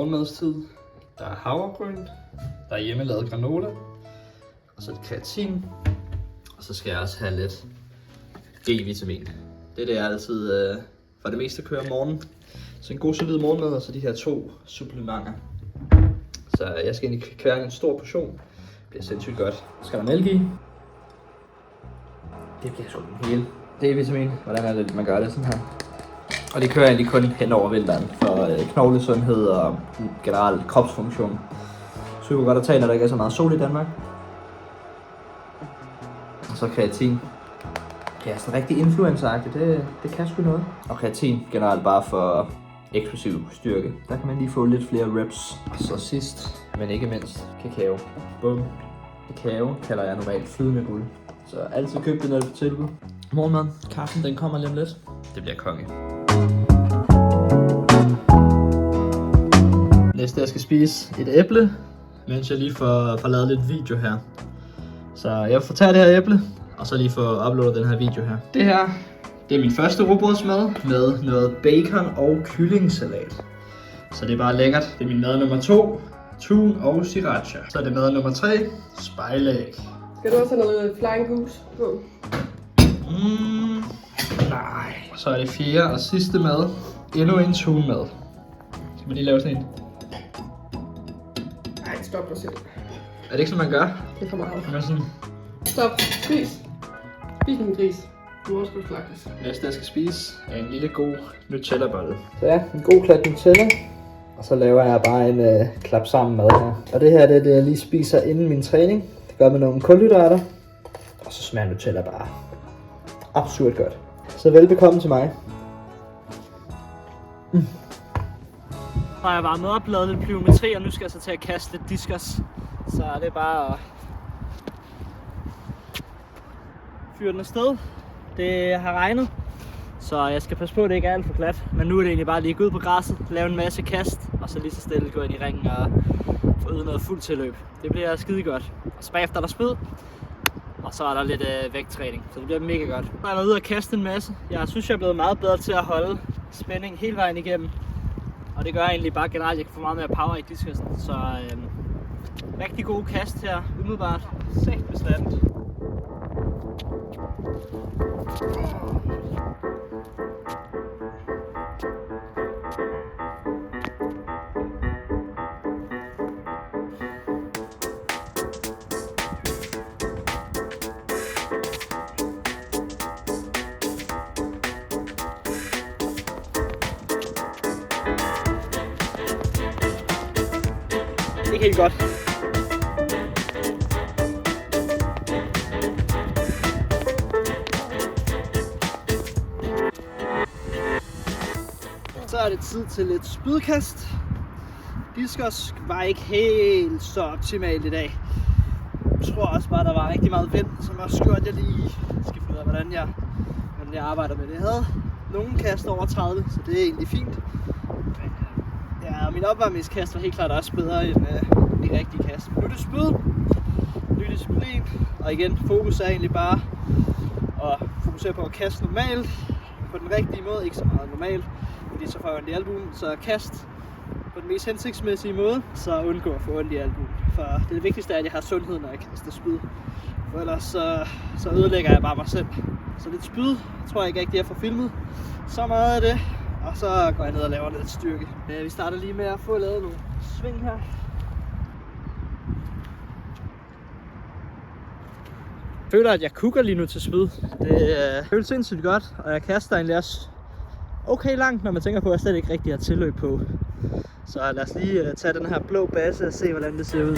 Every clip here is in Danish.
morgenmadstid. Der er havregryn, der er hjemmelavet granola, og så et kreatin, og så skal jeg også have lidt D-vitamin. Det er det, jeg altid for det meste kører om morgenen. Så en god solid morgenmad, og så de her 2 supplementer. Så jeg skal egentlig kværke en stor portion. Det bliver sindssygt godt. Skal der mælk i? Det bliver sgu den hele. D-vitamin, hvordan er det, man gør det sådan her? Og det kører jeg egentlig kun hen over vinteren for knoglesundhed og generelt kropsfunktion. Super godt at tage, når der ikke er så meget sol i Danmark. Og så kreatin. Ja, sådan rigtig influencer-agtigt, det kan sgu noget. Og kreatin generelt bare for eksplosiv styrke. Der kan man lige få lidt flere reps. Og så sidst, men ikke mindst, kakao. Bum. Kakao kalder jeg normalt flydende guld. Så altid køb det, når det er på tilbud. Morgenmad. Kaffen, den kommer lige om lidt. Det bliver konge. Næste jeg skal spise et æble, mens jeg lige får lavet lidt video her. Så jeg får taget det her æble, og så lige få uploadet den her video her. Det her, det er min første rugbrødsmad med noget bacon og kyllingesalat. Så det er bare lækkert. Det er min mad nummer 2, tun og sriracha. Så er det mad nummer 3, spejlæg. Skal du også have noget flying goose på? Nej. Så er det 4. og sidste mad. Endnu en tunmad. Skal vi lige lave sådan en? Nej, stop dig selv. Er det ikke sådan, man gør? Det er for meget. Man sådan... Stop. Spis. Spis min gris. Du har også skulle slagtes. Næste jeg skal spise er en lille god Nutella-bolle. Så ja, en god klat Nutella. Og så laver jeg bare en klap sammen mad her. Og det her det er det, jeg lige spiser inden min træning. Det gør med nogle kulhydrater. Og så smager Nutella bare absurd godt. Så velbekomme til mig. Så har jeg varmet op, lavet lidt plyometri, og nu skal jeg så til at kaste lidt diskus. Så det er bare at fyre den afsted. Det har regnet, så jeg skal passe på, at det ikke er alt for glat. Men nu er det egentlig bare lige gå ud på græsset, lave en masse kast, og så lige så stille gå ind i ringen og få ud noget fuldt tilløb. Det bliver skide godt. Og så bagefter er der spyd, og så er der lidt vægttræning, så det bliver mega godt. Jeg har været ude og kaste en masse. Jeg synes, jeg er blevet meget bedre til at holde spænding hele vejen igennem. Og det gør jeg egentlig bare generelt, jeg kan få meget mere power i diskusen. Så rigtig gode kast her, umiddelbart. Sæt bestandt. Ikke helt godt. Så er det tid til lidt spydkast. Diskus var ikke helt så optimalt i dag. Jeg tror også bare, der var rigtig meget vind, som også gjorde, at jeg lige skal finde ud af, hvordan jeg arbejder med det. Jeg havde nogle kast over 30, så det er egentlig fint. Men ja, min opvarmningskast var helt klart også bedre end de rigtige kast. Nu er det spyd, ny disciplin, og igen, fokus er egentlig bare at fokusere på at kaste normalt, på den rigtige måde, ikke så meget normalt, fordi så får jeg ondt i albuen, så kast på den mest hensigtsmæssige måde, så undgå at få ondt i albuen. For det vigtigste er, at jeg har sundhed, når jeg kaster spyd, for ellers så ødelægger jeg bare mig selv. Så lidt spyd tror jeg ikke rigtig, jeg får filmet så meget af det. Og så går jeg ned og laver lidt styrke. Vi starter lige med at få lavet nogle sving her. Jeg føler, at jeg kukker lige nu til spyd. Det føles sindssygt godt, og jeg kaster egentlig også okay langt, når man tænker på, at jeg slet ikke rigtig har tilløb på. Så lad os lige tage den her blå base og se, hvordan det ser ud.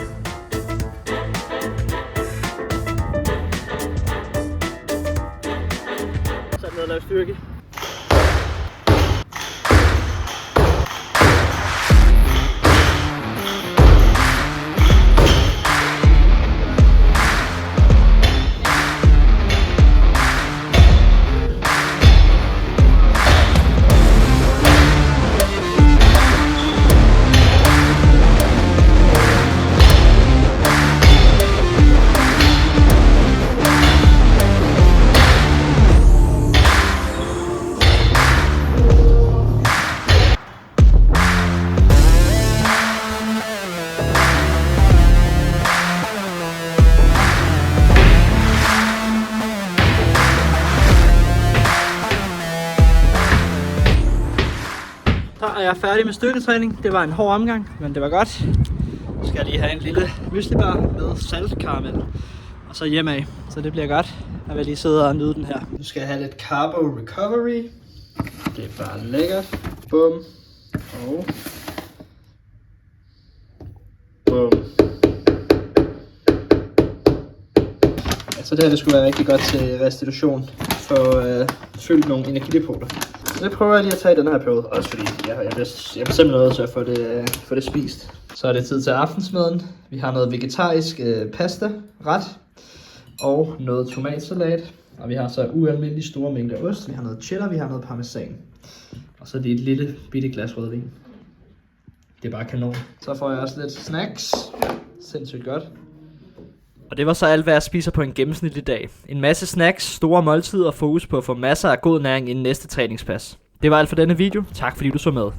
Så er det ned og lave styrke. Der er jeg færdig med styrketræning. Det var en hård omgang, men det var godt. Nu skal jeg lige have en lille müslibar med saltkaramel. Og så hjem af. Så det bliver godt. Jeg vil lige sidde og nyde den her. Nu skal jeg have lidt carbo recovery. Det er bare lækkert. Bum. Og bum. Så det her det skulle være rigtig godt til restitution for fyldt nogle energidepoter. Så det prøver jeg lige at tage i den her periode, også fordi jeg bliver simpelthen nødt til at få det spist. Så er det tid til aftensmaden. Vi har noget vegetarisk pasta, ret, og noget tomatsalat. Og vi har så ualmindelig store mængder ost. Vi har noget cheddar, vi har noget parmesan. Og så lige et lille bitte glas rødvin. Det er bare kanon. Så får jeg også lidt snacks. Sindssygt godt. Og det var så alt, hvad jeg spiser på en gennemsnitlig dag. En masse snacks, store måltider og fokus på at få masser af god næring inden næste træningspas. Det var alt for denne video. Tak fordi du så med.